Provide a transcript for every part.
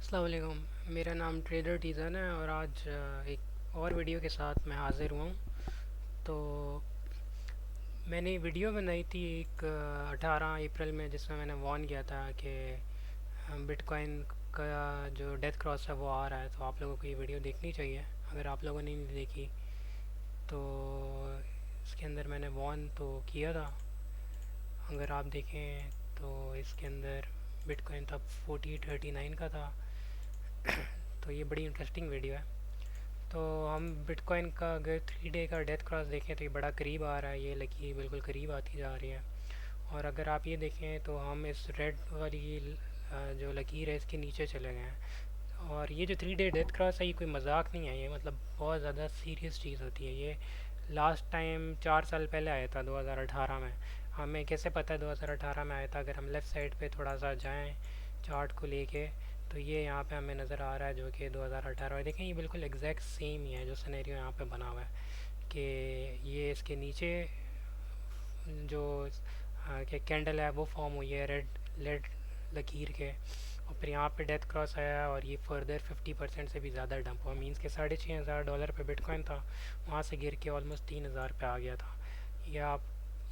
अस्सलाम वालेकुम। मेरा नाम ट्रेडर टीज़न है और आज एक और वीडियो के साथ मैं हाज़िर हुआ हूँ। तो मैंने वीडियो बनाई थी एक 18 अप्रैल में, जिसमें मैंने वार्न किया था कि बिटकॉइन का जो डेथ क्रॉस है वो आ रहा है। तो आप लोगों को ये वीडियो देखनी चाहिए अगर आप लोगों ने नहीं देखी। तो इसके अंदर मैंने वार्न तो किया था। अगर आप देखें तो इसके अंदर बिटकॉइन तब 4039 का था। तो ये बड़ी इंटरेस्टिंग वीडियो है। तो हम बिटकॉइन का अगर 3 डे का डेथ क्रॉस देखें तो ये बड़ा करीब आ रहा है, ये लकीर बिल्कुल करीब आती जा रही है। और अगर आप ये देखें तो हम इस रेड वाली जो लकीर है इसके नीचे चले गए हैं। और ये जो 3 डे डेथ क्रॉस है ये कोई मजाक नहीं है, ये मतलब बहुत ज़्यादा सीरियस चीज़ होती है। ये लास्ट टाइम 4 साल पहले आया था 2018 में। हमें कैसे पता है 2018 में आया था? अगर हम लेफ़्ट साइड पे थोड़ा सा जाएं चार्ट को लेके, तो ये यहाँ पे हमें नज़र आ रहा है जो कि 2018 है। देखें ये बिल्कुल एग्जैक्ट सेम ही है जो सिनेरियो यहाँ पे बना हुआ है कि ये इसके नीचे जो कि कैंडल है वो फॉर्म हुई है रेड रेड लकीर के, और फिर यहाँ पे डेथ क्रॉस आया और ये फर्दर 50% से भी ज़्यादा डंप हुआ। मीन्स के $6500 पे बिटकॉइन था, वहाँ से गिर के ऑलमोस्ट 3000 पे आ गया था। या आप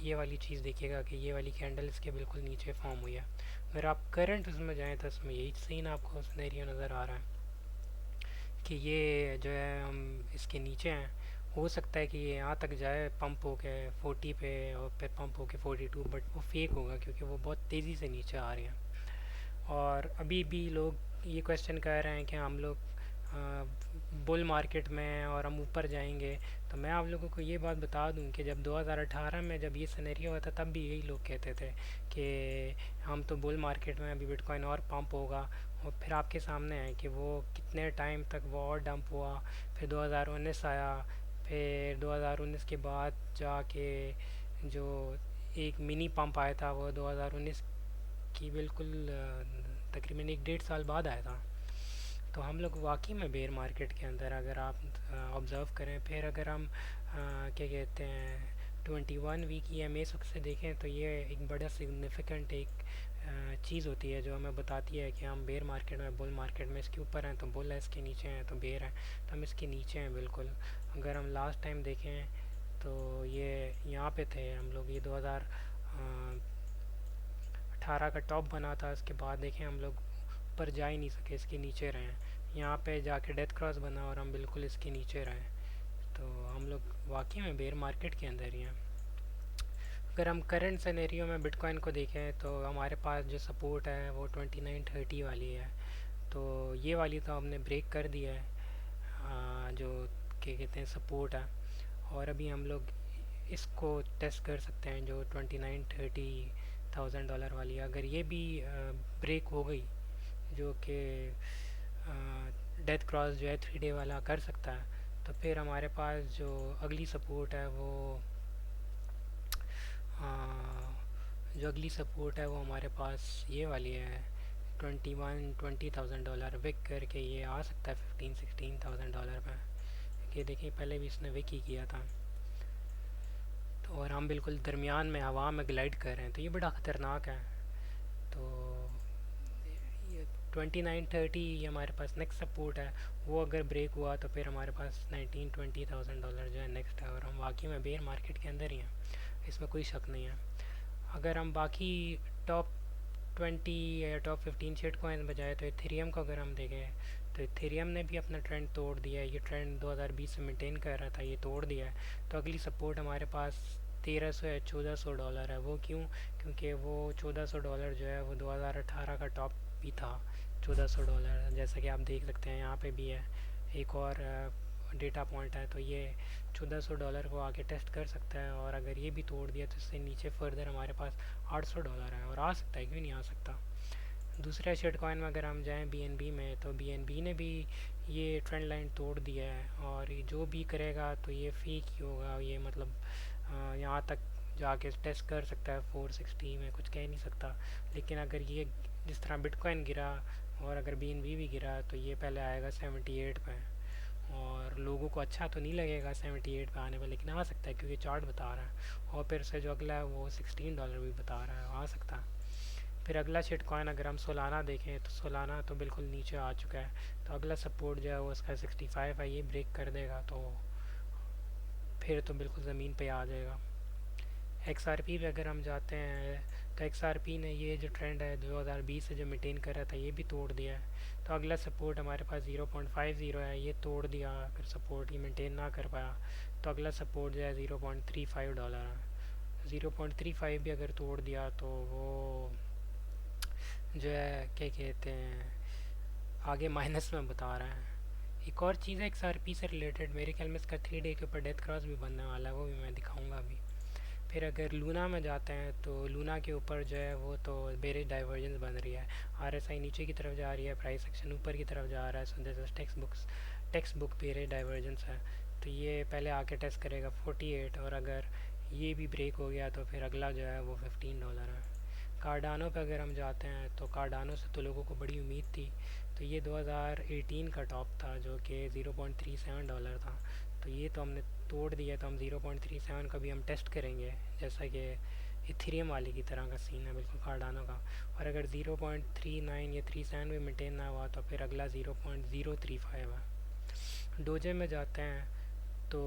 ये वाली चीज़ देखिएगा कि ये वाली कैंडल इसके बिल्कुल नीचे फॉर्म हुई है। अगर आप करंट उसमें जाएँ तो उसमें यही सीन आपको सिनेरियो नज़र आ रहा है कि ये जो है हम इसके नीचे हैं। हो सकता है कि ये यहाँ तक जाए पंप हो के 40 पे और फिर पंप हो के 42, बट वो फेक होगा क्योंकि वो बहुत तेज़ी से नीचे आ रहे हैं। और अभी भी लोग ये क्वेश्चन कर रहे हैं कि हम लोग बुल मार्केट में हैं और हम ऊपर जाएंगे। तो मैं आप लोगों को ये बात बता दूं कि जब 2018 में जब ये सिनेरियो हुआ था तब भी यही लोग कहते थे कि हम तो बुल मार्केट में, अभी बिटकॉइन और पंप होगा। और फिर आपके सामने है कि वो कितने टाइम तक वो और डंप हुआ। फिर 2019 आया, फिर 2019 के बाद जाके जो एक मिनी पंप आया था वो 2019 की बिल्कुल तकरीबन 1 डेढ़ साल बाद आया था। तो हम लोग वाकई में बेयर मार्केट के अंदर, अगर आप ऑब्ज़र्व करें, फिर अगर हम क्या कहते हैं 21 वीक ई एम ए से देखें तो ये एक बड़ा सिग्निफिकेंट एक चीज़ होती है जो हमें बताती है कि हम बेयर मार्केट में, बुल मार्केट में इसके ऊपर हैं तो बुल है, इसके नीचे हैं तो बेयर है। तो हम इसके नीचे हैं बिल्कुल। अगर हम लास्ट टाइम देखें तो ये यहाँ पे थे हम लोग, ये 2018 का टॉप बना था। इसके बाद देखें हम लोग ऊपर जा ही नहीं सके, इसके नीचे रहे। यहाँ पे जाके डेथ क्रॉस बना और हम बिल्कुल इसके नीचे रहे। तो हम लोग वाकई में बेयर मार्केट के अंदर ही हैं। अगर हम करंट सिनेरियो में बिटकॉइन को देखें तो हमारे पास जो सपोर्ट है वो 2930 वाली है। तो ये वाली तो हमने ब्रेक कर दिया है, जो क्या कहते हैं सपोर्ट है। और अभी हम लोग इसको टेस्ट कर सकते हैं जो 2930 $1000 वाली है। अगर ये भी ब्रेक हो गई, जो कि डेथ क्रॉस जो है 3 डे वाला कर सकता है, तो फिर हमारे पास जो अगली सपोर्ट है वो अ, जो अगली सपोर्ट है वो हमारे पास ये वाली है 20,000 विक करके ये आ सकता है 15-16 thousand डॉलर में। ये देखिए पहले भी इसने विक ही किया था। तो और हम बिल्कुल दरमियान में हवा में ग्लाइड कर रहे हैं, तो ये बड़ा ख़तरनाक है। तो ये 2930 ये हमारे पास नेक्स्ट सपोर्ट है। वो अगर ब्रेक हुआ तो फिर हमारे पास 19-20 thousand डॉलर जो है नेक्स्ट है, और हम वाकई में बेयर मार्केट के अंदर ही हैं, इसमें कोई शक नहीं है। अगर हम बाकी टॉप 20 या टॉप 15 शेट कॉइन बजाए तो इथेरियम को अगर हम देखें तो इथेरियम ने भी अपना ट्रेंड तोड़ दिया है। ये ट्रेंड 2020 में मेंटेन कर रहा था, ये तोड़ दिया है। तो अगली सपोर्ट हमारे पास 1300 या $1400 है। वो क्यों? क्योंकि वो $1400 जो है वो 2018 का टॉप भी था। $1400 जैसा कि आप देख सकते हैं यहाँ पे भी है एक और डेटा पॉइंट है। तो ये $1400 को आके टेस्ट कर सकता है, और अगर ये भी तोड़ दिया तो इससे नीचे फर्दर हमारे पास $800 है, और आ सकता है, क्यों नहीं आ सकता। दूसरे शेट कॉइन में अगर हम जाएं BNB में, तो BNB ने भी ये ट्रेंड लाइन तोड़ दिया है, और ये जो भी करेगा तो ये फेक ही होगा। ये मतलब यहाँ तक जाके टेस्ट कर सकता है 460 में, कुछ कह नहीं सकता। लेकिन अगर ये जिस तरह बिटकॉइन गिरा और अगर BNB भी गिरा तो ये पहले आएगा 78 पे, और लोगों को अच्छा तो नहीं लगेगा 78 पे आने पर, लेकिन आ सकता है क्योंकि चार्ट बता रहा है। और फिर से जो अगला है वो $16 भी बता रहा है, आ सकता है। फिर अगला शिट कॉइन अगर हम सोलाना देखें तो सोलाना तो बिल्कुल नीचे आ चुका है, तो अगला सपोर्ट जो है वो उसका 65 है, ये ब्रेक कर देगा तो फिर तो बिल्कुल ज़मीन पे आ जाएगा। XRP पे अगर हम जाते हैं तो XRP ने ये जो ट्रेंड है 2020 से जो मेंटेन कर रहा था ये भी तोड़ दिया है। तो अगला सपोर्ट हमारे पास 0.50 है, ये तोड़ दिया। अगर सपोर्ट ये मेंटेन ना कर पाया तो अगला सपोर्ट जो है $0.35 है। 0.35 भी अगर तोड़ दिया तो वो जो है क्या कहते हैं आगे माइनस में बता रहा है। एक और चीज़ है XRP से रिलेटेड, मेरे ख्याल में इसका 3 डे के ऊपर डेथ क्रॉस भी बनने वाला है, वो भी मैं दिखाऊंगा अभी। फिर अगर लूना में जाते हैं तो लूना के ऊपर जो है वो तो बेरिश डाइवर्जेंस बन रही है। RSI नीचे की तरफ जा रही है, प्राइस एक्शन ऊपर की तरफ जा रहा है। So this text book bearish divergence है। तो ये पहले आके टेस्ट करेगा 48, और अगर ये भी ब्रेक हो गया तो फिर अगला जो है वो $15 है। कार्डानो पे अगर हम जाते हैं तो कार्डानो से तो लोगों को बड़ी उम्मीद थी। तो ये 2018 का टॉप था जो कि $0.37 था। तो ये तो हमने तोड़ दिया, तो हम 0.37 का भी हम टेस्ट करेंगे, जैसा कि इथेरियम वाले की तरह का सीन है बिल्कुल कार्डानो का। और अगर 0.39 या 37 भी मेंटेन ना हुआ तो फिर अगला 0.035 है। डोजे में जाते हैं तो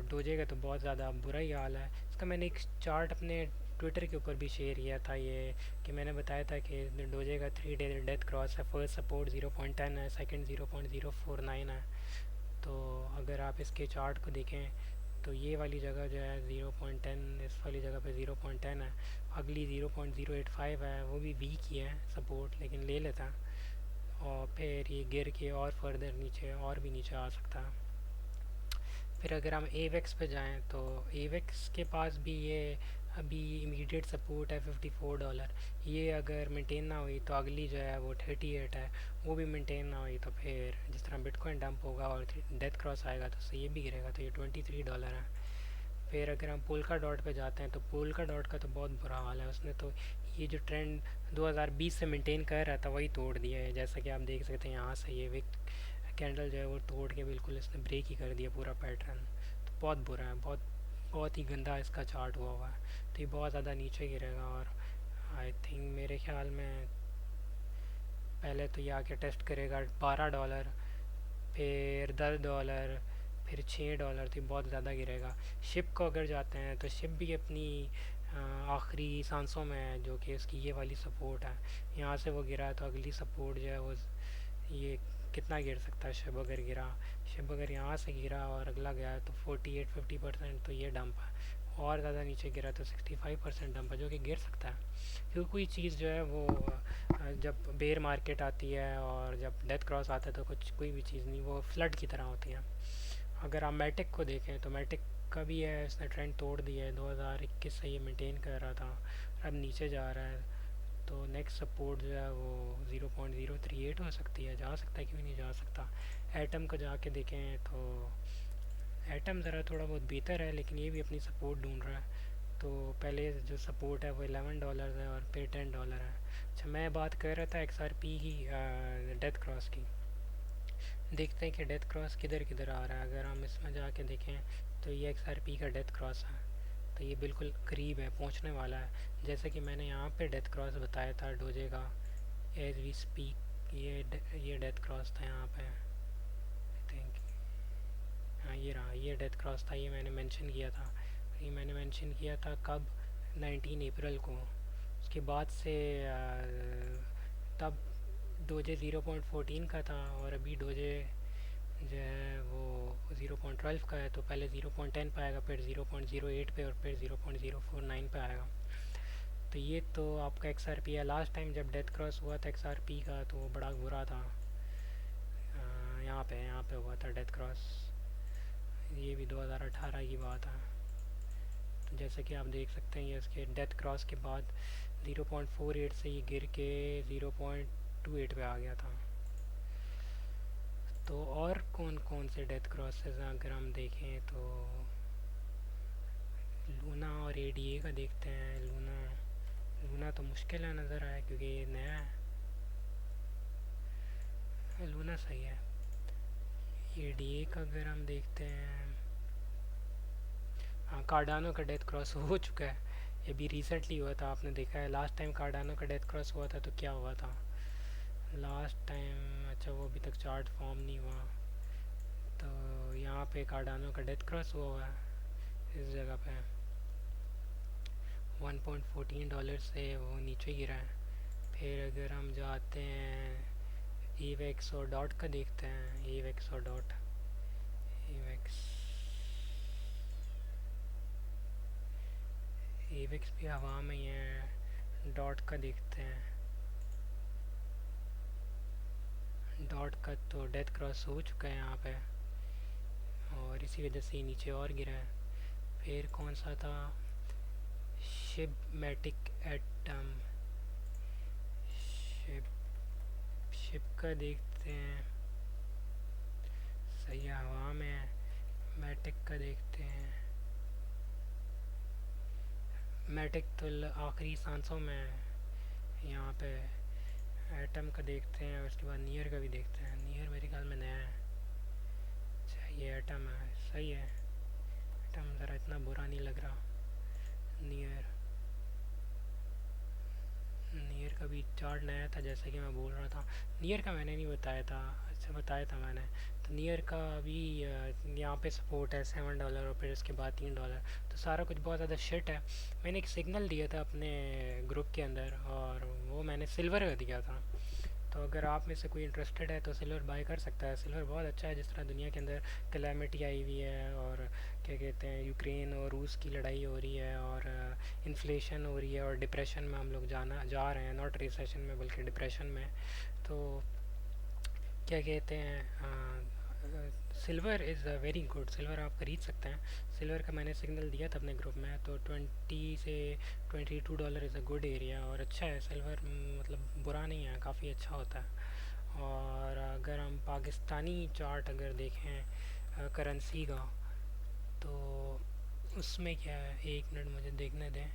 डोजे का तो बहुत ज़्यादा बुरा ही हाल है। इसका मैंने एक चार्ट अपने ट्विटर के ऊपर भी शेयर किया था, ये कि मैंने बताया था कि डोजे का 3 डे डेथ क्रॉस है। फर्स्ट सपोर्ट 0.10 है, सेकंड 0.049 है। तो अगर आप इसके चार्ट को देखें तो ये वाली जगह जो है 0.10, इस वाली जगह पे 0.10 है। अगली 0.085 है, वो भी वीक ही है सपोर्ट, लेकिन ले लेता है। और फिर ये गिर के और फर्दर नीचे और भी नीचे आ सकता है। फिर अगर हम एवेक्स पे जाएं तो एवेक्स के पास भी ये अभी इमीडिएट सपोर्ट है $54। ये अगर मेंटेन ना हुई तो अगली जो है वो 38 है, वो भी मेंटेन ना हुई तो फिर जिस तरह बिटकॉइन डंप होगा और डेथ क्रॉस आएगा तो उससे ये भी गिरेगा, तो ये $23 है। फिर अगर हम पोल्का डॉट पे जाते हैं तो पोल्का डॉट का तो बहुत बुरा हाल है। उसने तो ये जो ट्रेंड 2020 से मेंटेन कर रहा था वही तोड़ दिया है। जैसा कि आप देख सकते हैं यहाँ से ये विक कैंडल जो है वो तोड़ के बिल्कुल इसने ब्रेक ही कर दिया पूरा पैटर्न। तो बहुत बुरा है, बहुत बहुत ही गंदा इसका चार्ट हुआ है। तो ये बहुत ज़्यादा नीचे गिरेगा, और आई थिंक मेरे ख्याल में पहले तो ये आके टेस्ट करेगा $12, फिर $10, फिर $6, तो बहुत ज़्यादा गिरेगा। शिप को अगर जाते हैं तो शिप भी अपनी आखिरी सांसों में है, जो कि उसकी ये वाली सपोर्ट है। यहाँ से वो गिरा है तो अगली सपोर्ट जो है वो ये कितना गिर सकता है। शिप अगर यहाँ से गिरा और अगला गया तो 48-50%, तो ये डंप है। और ज़्यादा नीचे गिरा तो 65% डंप है, जो कि गिर सकता है। क्योंकि कोई चीज़ जो है वो जब बेयर मार्केट आती है और जब डेथ क्रॉस आता है तो कोई भी चीज़ नहीं, वो फ्लड की तरह होती है। अगर आप मैटिक को देखें तो मैटिक का भी है, इसने ट्रेंड तोड़ दिया है। 2021 से ये मेंटेन कर रहा था, अब नीचे जा रहा है। तो नेक्स्ट सपोर्ट जो है वो 0.038 हो सकती है, जा सकता है, क्यों नहीं जा सकता। एटम को जाके देखें तो एटम ज़रा थोड़ा बहुत बेहतर है, लेकिन ये भी अपनी सपोर्ट ढूंढ रहा है। तो पहले जो सपोर्ट है वो $11 है और फिर $10 है। अच्छा, मैं बात कर रहा था XRP की डेथ क्रॉस की। देखते हैं कि डेथ क्रॉस किधर किधर आ रहा है। अगर हम इसमें जाके देखें तो ये XRP का डेथ क्रॉस है, तो ये बिल्कुल करीब है, पहुंचने वाला है। जैसे कि मैंने यहाँ पे डेथ क्रॉस बताया था डोजे का, एज वी स्पीक ये डेथ क्रॉस था यहाँ पे। आई थिंक हाँ ये रहा, ये डेथ क्रॉस था, ये मैंने मेंशन किया था। ये मैंने मेंशन किया था कब, 19 अप्रैल को। उसके बाद से तब डोजे 0.14 का था, और अभी डोजे जो है वो 0.12 का है। तो पहले 0.10 पे आएगा, फिर 0.08 पे, और फिर 0.049 पे आएगा। तो ये तो आपका XRP है। लास्ट टाइम जब डेथ क्रॉस हुआ था XRP का तो वो बड़ा बुरा था। यहाँ पे हुआ था डेथ क्रॉस, ये भी 2018 की बात है। तो जैसे कि आप देख सकते हैं ये इसके डेथ क्रॉस के बाद 0.48 से ये गिर के 0.28 पे आ गया था। तो और कौन कौन से डेथ क्रॉसेस हैं अगर हम देखें तो लूना और ADA का देखते हैं। लूना तो मुश्किल है नज़र आया क्योंकि ये नया है। लूना सही है। ADA का अगर हम देखते हैं, हाँ कार्डानो का डेथ क्रॉस हो चुका है। ये भी रिसेंटली हुआ था, आपने देखा है लास्ट टाइम कार्डानो का डेथ क्रॉस हुआ था तो क्या हुआ था लास्ट टाइम। अच्छा वो अभी तक चार्ट फॉर्म नहीं हुआ, तो यहाँ पे कार्डानो का डेथ क्रॉस हुआ है इस जगह पे। $1.14 से वो नीचे गिरा है। फिर अगर हम जाते हैं ईवेक्स और डॉट का देखते हैं, ईवेक्स और डॉट, ईवेक्स ईवेक्स भी हवा में ही है। डॉट का देखते हैं, डॉट का तो डेथ क्रॉस हो चुका है यहाँ पे और इसी वजह से नीचे और गिरा है। फिर कौन सा था, शिपमैटिक एटम, शिप शिप का देखते हैं, सही है हवा में है। मैटिक का देखते हैं, मैटिक तो आखिरी सांसों में है यहाँ पे। एटम का देखते हैं और उसके बाद नियर का भी देखते हैं। नियर मेरे ख्याल में नया है। अच्छा ये एटम है, सही है। एटम ज़रा इतना बुरा नहीं लग रहा। नियर, नियर का भी चार्ट नया था जैसे कि मैं बोल रहा था। नियर का मैंने नहीं बताया था, अच्छा बताया था मैंने। तो नियर का अभी यहाँ पे सपोर्ट है $7 और फिर उसके बाद $3। तो सारा कुछ बहुत ज़्यादा शिट है। मैंने एक सिग्नल दिया था अपने ग्रुप के अंदर और वो मैंने सिल्वर का दिया था। तो अगर आप में से कोई इंटरेस्टेड है तो सिल्वर बाय कर सकता है। सिल्वर बहुत अच्छा है, जिस तरह दुनिया के अंदर कैलामिटी आई हुई है और क्या कहते हैं यूक्रेन और रूस की लड़ाई हो रही है और इन्फ्लेशन हो रही है और डिप्रेशन में हम लोग जा रहे हैं, नॉट रिसेशन में बल्कि डिप्रेशन में। तो क्या कहते हैं, silver is very good, silver आप खरीद सकते हैं। सिल्वर का मैंने सिग्नल दिया था अपने ग्रुप में, तो 20 से $22 इज़ अ गुड एरिया और अच्छा है सिल्वर, मतलब बुरा नहीं है, काफ़ी अच्छा होता है। और अगर हम पाकिस्तानी चार्ट अगर देखें करेंसी का, तो उसमें क्या है, एक मिनट मुझे देखने दें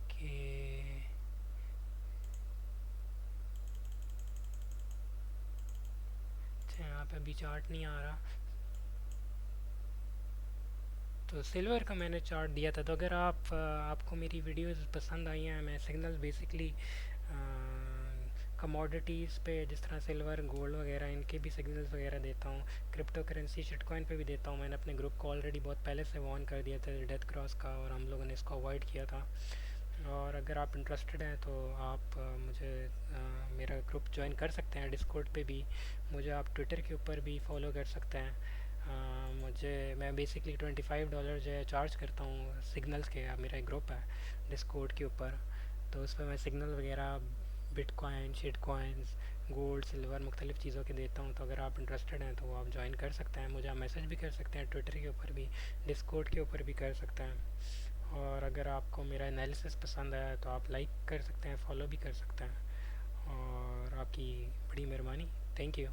कि अच्छा यहाँ पे अभी चार्ट नहीं आ रहा। तो सिल्वर का मैंने चार्ट दिया था। तो अगर आपको मेरी वीडियोस पसंद आई हैं, मैं सिग्नल्स बेसिकली कमोडिटीज़ पे जिस तरह सिल्वर गोल्ड वगैरह इनके भी सिग्नल्स वगैरह देता हूँ। क्रिप्टो करेंसी शिटकॉइन पे भी देता हूँ। मैंने अपने ग्रुप को ऑलरेडी बहुत पहले से वार्न कर दिया था डेथ क्रॉस का और हम लोगों ने इसको अवॉइड किया था। और अगर आप इंटरेस्टेड हैं तो आप मुझे मेरा ग्रुप ज्वाइन कर सकते हैं डिस्कॉर्ड पे भी। मुझे आप ट्विटर के ऊपर भी फॉलो कर सकते हैं। मैं बेसिकली $25 जो है चार्ज करता हूँ सिग्नल्स के। मेरा एक ग्रुप है डिस्कॉर्ड के ऊपर, तो उस पर मैं सिग्नल वगैरह bitcoin shit coins gold silver मुख्तलिफ़ चीज़ों के देता हूँ। तो अगर आप इंटरेस्टेड हैं तो आप ज्वाइन कर सकते हैं। मुझे आप मैसेज भी कर सकते हैं, ट्विटर के ऊपर भी, डिस्कॉर्ड के ऊपर भी कर सकते हैं। और अगर आपको मेरा एनालिसिस पसंद आया तो आप लाइक कर सकते हैं, फॉलो भी कर सकते हैं। और आपकी बड़ी मेहरबानी, थैंक यू।